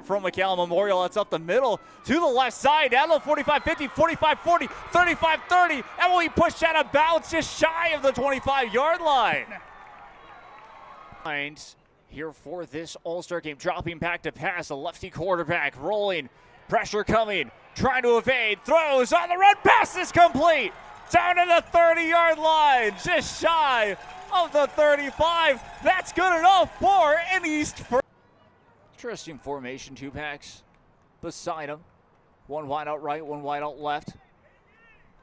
from McAllen Memorial. That's up the middle to the left side, down to the 45-50, 45-40, 35-30, and will be pushed out of bounds just shy of the 25-yard line. Here for this All-Star game, dropping back to pass, a lefty quarterback rolling, pressure coming, trying to evade, throws on the run, pass is complete, down to the 30-yard line, just shy of the 35. That's good enough for an East. Interesting formation, two packs beside him. One wide out right, one wide out left.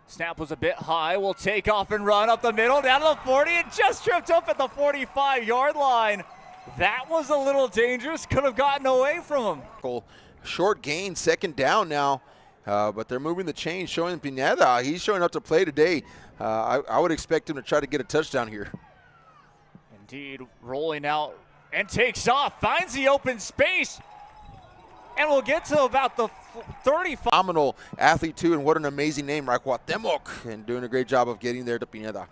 Snap was a bit high, will take off and run up the middle, down to the 40, and just tripped up at the 45-yard line. That was a little dangerous, could have gotten away from him. Short gain, second down now, but they're moving the chains, showing Pineda. He's showing up to play today. I would expect him to try to get a touchdown here. Indeed, rolling out and takes off, finds the open space, and we'll get to about the 35. Phenomenal athlete too, and what an amazing name, Raquatemoc, and doing a great job of getting there to Pineda.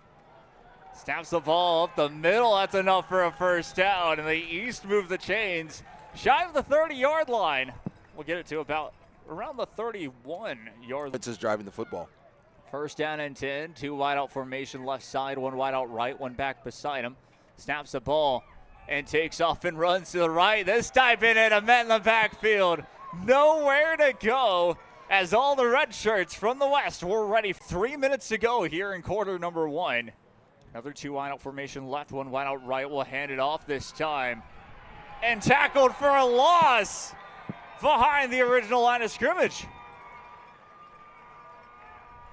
Snaps the ball up the middle, that's enough for a first down, and the East move the chains shy of the 30-yard line. We'll get it to about around the 31-yard line. It's just driving the football. First down and 10, two wide out formation left side, one wide out right, one back beside him. Snaps the ball and takes off and runs to the right. This time Pineda met in the backfield. Nowhere to go as all the red shirts from the West were ready. 3 minutes to go here in quarter number one. Another two wide out formation left, one wide out right. Will hand it off this time. And tackled for a loss behind the original line of scrimmage.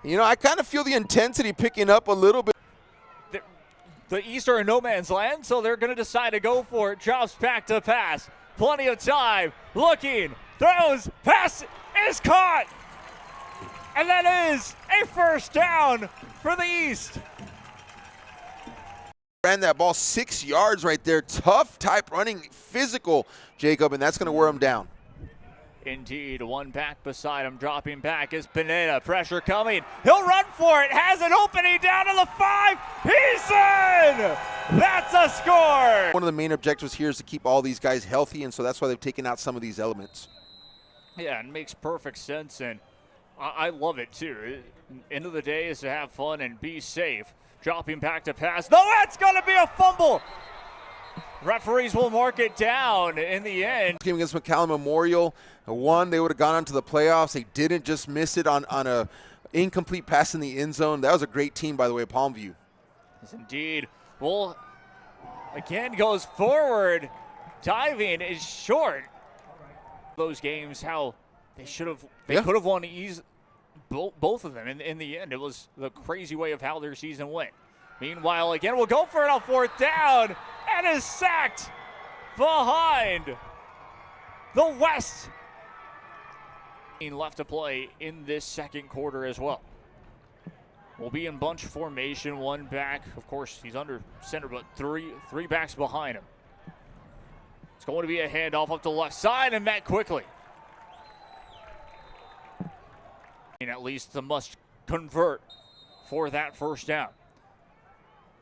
You know, I kind of feel the intensity picking up a little bit. The East are in no man's land, so they're going to decide to go for it. Drops back to pass. Plenty of time. Looking. Throws. Pass is caught. And that is a first down for the East. Ran that ball 6 yards right there. Tough type running, physical, Jacob, and that's going to wear him down. Indeed, one back beside him, dropping back is Pineda. Pressure coming. He'll run for it. Has an opening down to the 5. He's in. That's a score. One of the main objectives here is to keep all these guys healthy, and so that's why they've taken out some of these elements. Yeah, it makes perfect sense, and I love it too. End of the day is to have fun and be safe. Dropping back to pass. No, that's going to be a fumble. Referees will mark it down in the end. Game against McAllen Memorial, one, they would have gone on to the playoffs. They didn't just miss it on a incomplete pass in the end zone. That was a great team, by the way, Palmview. Yes, indeed. Well, again goes forward. Diving is short. Those games, how they could have won both of them in the end. It was the crazy way of how their season went. Meanwhile, again, we'll go for it on fourth down, and is sacked behind the West. Left to play in this second quarter as well. We'll be in bunch formation, one back. Of course, he's under center, but three backs behind him. It's going to be a handoff up to the left side and met quickly. And at least the must convert for that first down.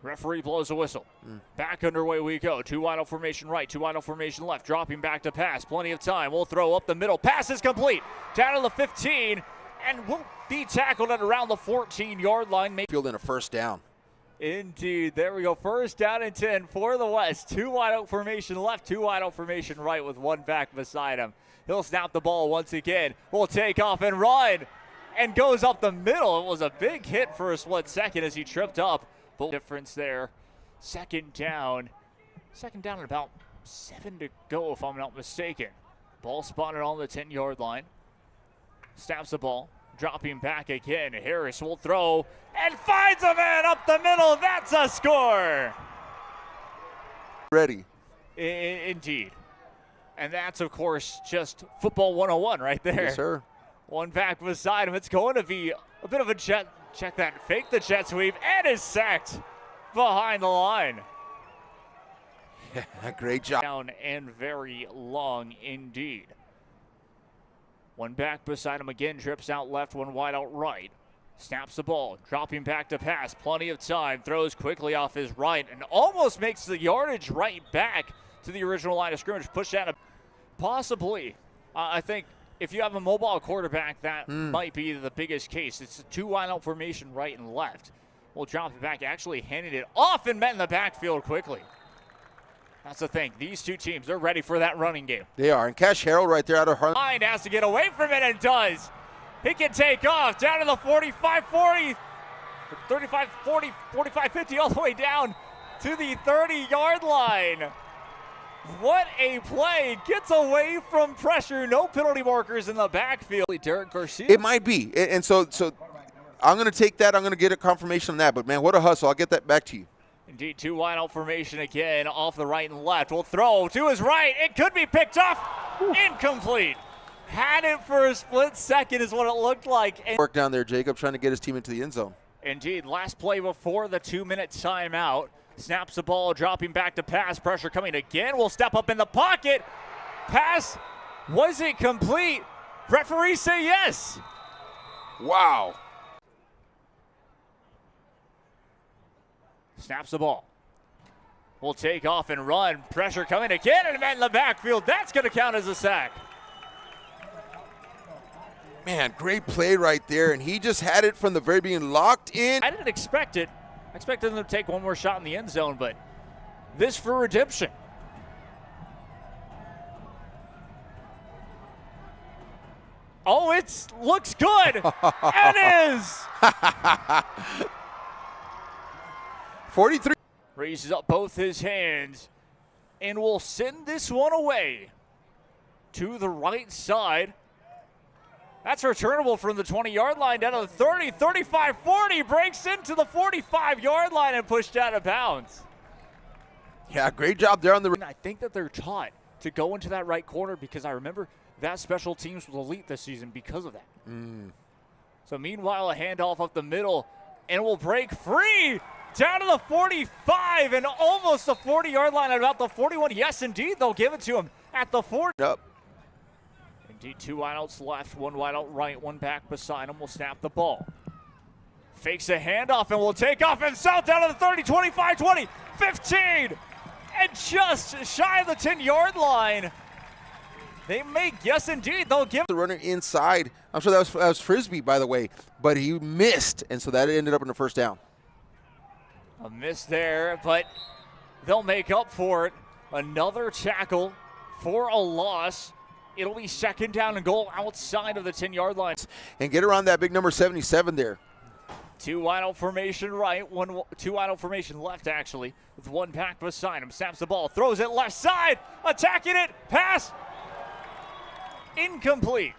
Referee blows a whistle. Back underway we go. Two wide out formation right, two wide out formation left. Dropping back to pass. Plenty of time. We'll throw up the middle. Pass is complete. Down to the 15. And will be tackled at around the 14-yard line. Field in a first down. Indeed. There we go. First down and 10 for the West. Two wide out formation left, two wide out formation right with one back beside him. He'll snap the ball once again. We'll take off and run. And goes up the middle. It was a big hit for a split second as he tripped up. Difference there. Second down and about 7 to go if I'm not mistaken. Ball spotted on the 10-yard line. Snaps the ball, dropping back again. Harris will throw and finds a man up the middle. That's a score. Ready. Indeed. And that's, of course, just football 101 right there. Yes, sir. One back beside him. It's going to be a bit of a jet. Check that, fake the jet sweep, and is sacked behind the line. Yeah, great job. Down and very long indeed. One back beside him again, trips out left, one wide out right. Snaps the ball, dropping back to pass, plenty of time, throws quickly off his right, and almost makes the yardage right back to the original line of scrimmage. Pushed out possibly I think if you have a mobile quarterback, that might be the biggest case. It's a 2 wide out formation, right and left. We'll drop it back, actually handed it off and met in the backfield quickly. That's the thing. These two teams, they're ready for that running game. They are. And Cash Harrell right there out of Harlan. Line has to get away from it and does. He can take off down to the 45-40, 35-40, 45-50, all the way down to the 30-yard line. What a play. Gets away from pressure. No penalty markers in the backfield. Derek Garcia. It might be. And so I'm going to take that. I'm going to get a confirmation on that. But, man, what a hustle. I'll get that back to you. Indeed, 2 wide out formation again off the right and left. Will throw to his right. It could be picked off. Incomplete. Had it for a split second is what it looked like. Work down there, Jacob, trying to get his team into the end zone. Indeed, last play before the 2-minute timeout. Snaps the ball, dropping back to pass. Pressure coming again. Will step up in the pocket. Pass. Was it complete? Referees say yes. Wow. Snaps the ball. Will take off and run. Pressure coming again and met in the backfield. That's going to count as a sack. Man, great play right there. And he just had it from the very beginning, locked in. I didn't expect it. I expected them to take one more shot in the end zone, but this for redemption. Oh, it looks good. It is. 43. Raises up both his hands and will send this one away to the right side. That's returnable from the 20-yard line down to the 30, 35, 40. Breaks into the 45-yard line and pushed out of bounds. Yeah, great job there on the. I think that they're taught to go into that right corner because I remember that special teams was elite this season because of that. So meanwhile, a handoff up the middle and will break free down to the 45 and almost the 40-yard line at about the 41. Yes, indeed, they'll give it to him at the 40. Up. Indeed, 2 wideouts left, 1 wideout right, 1 back beside him. Will snap the ball. Fakes a handoff and will take off himself down to the 30, 25, 20, 15. And just shy of the 10-yard line. They make, yes, indeed, they'll give the runner inside. I'm sure that was Frisbee, by the way, but he missed, and so that ended up in the first down. A miss there, but they'll make up for it. Another tackle for a loss. It'll be second down and goal outside of the 10-yard line. And get around that big number 77 there. 2 wide out formation right, 2 wide out formation left, actually, with 1 back beside him. Snaps the ball, throws it left side, attacking it, pass, incomplete.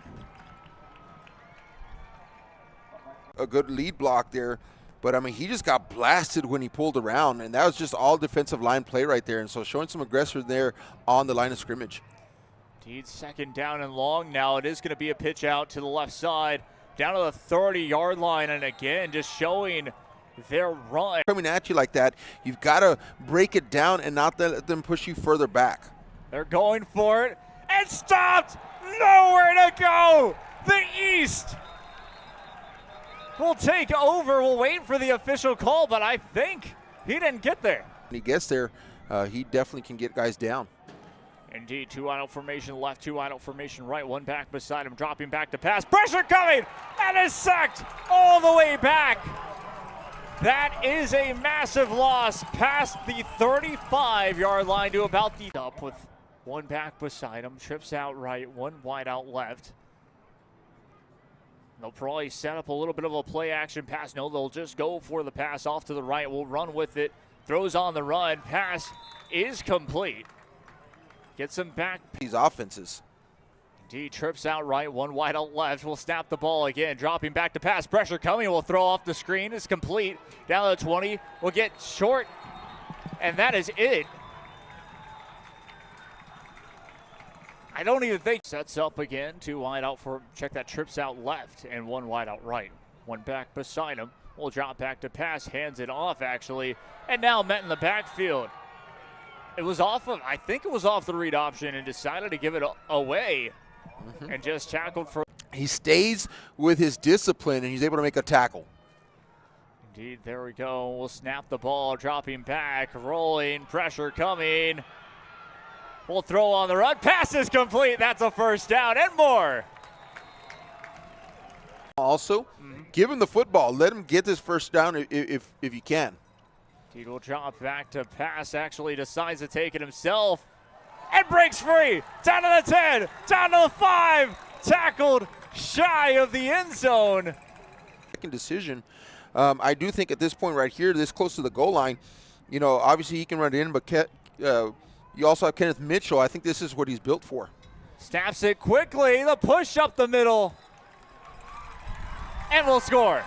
A good lead block there, but I mean, he just got blasted when he pulled around, and that was just all defensive line play right there. And so showing some aggression there on the line of scrimmage. Indeed, second down and long now. It is going to be a pitch out to the left side, down to the 30-yard line, and again, just showing their run. Coming at you like that, you've got to break it down and not let them push you further back. They're going for it, and stopped! Nowhere to go! The East will take over. We'll wait for the official call, but I think he didn't get there. When he gets there, he definitely can get guys down. Indeed, 2 wide out formation left, 2 wide out formation right, 1 back beside him, dropping back to pass. Pressure coming, and is sacked all the way back. That is a massive loss past the 35-yard line to about the up with 1 back beside him, trips out right, 1 wide out left. They'll probably set up a little bit of a play action pass. No, they'll just go for the pass off to the right. We'll run with it. Throws on the run. Pass is complete. Gets him back. These offenses. Indeed, trips out right, 1 wide out left. Will snap the ball again, dropping back to pass. Pressure coming. Will throw off the screen. It's complete. Down to the 20. Will get short, and that is it. I don't even think. Sets up again, 2 wide out for, check that, trips out left and 1 wide out right. 1 back beside him. Will drop back to pass, hands it off actually, and now met in the backfield. It was off of, I think it was off the read option and decided to give it away and just tackled for. He stays with his discipline and he's able to make a tackle. Indeed, there we go. We'll snap the ball, dropping back, rolling, pressure coming. Will throw on the run. Pass is complete. That's a first down and more. Also, give him the football. Let him get this first down if you can. Teed will drop back to pass. Actually decides to take it himself. And breaks free. Down to the 10. Down to the 5. Tackled shy of the end zone. Second decision. I do think at this point right here, this close to the goal line, you know, obviously he can run it in, but you also have Kenneth Mitchell. I think this is what he's built for. Snaps it quickly. The push up the middle. And will score.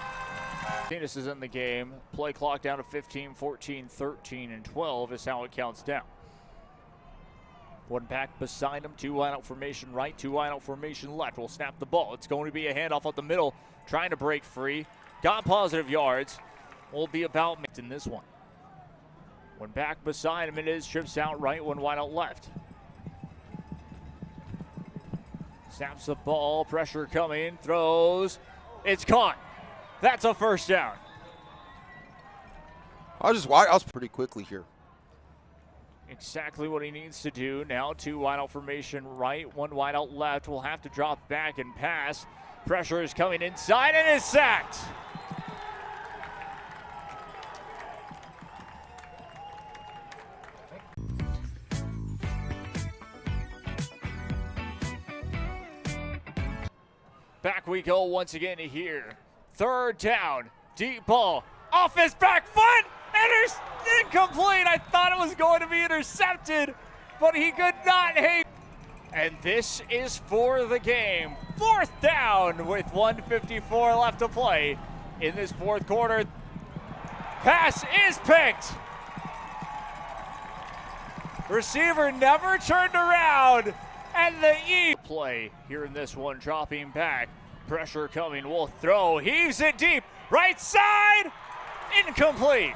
Venus is in the game. Play clock down to 15, 14, 13, and 12 is how it counts down. One back beside him, 2 wide out formation right, 2 wide out formation left. Will snap the ball. It's going to be a handoff up the middle, trying to break free. Got positive yards. Will be about in this one. One back beside him, it is trips out right, 1 wide out left. Snaps the ball, pressure coming, throws. It's caught. That's a first down. I was pretty quickly here. Exactly what he needs to do. Now 2 wide out formation right, 1 wide out left. Will have to drop back and pass. Pressure is coming inside and is sacked. Back we go once again here. 3rd down, deep ball, off his back foot, incomplete. I thought it was going to be intercepted, but he could not hit. And this is for the game. 4th down with 1:54 left to play in this 4th quarter. Pass is picked. Receiver never turned around, and the play here in this one, dropping back. Pressure coming, will throw, heaves it deep, right side, incomplete.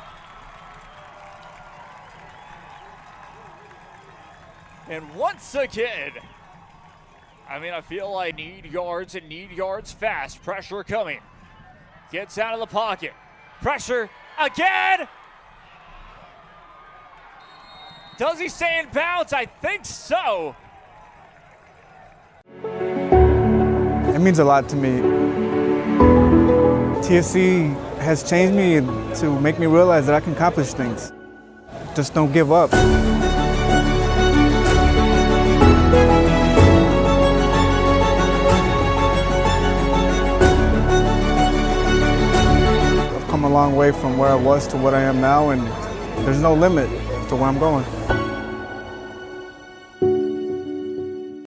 And once again, I feel like need yards and need yards fast. Pressure coming, gets out of the pocket, pressure again. Does he stay in bounds? I think so. It means a lot to me. TSC has changed me to make me realize that I can accomplish things. Just don't give up. I've come a long way from where I was to what I am now, and there's no limit to where I'm going.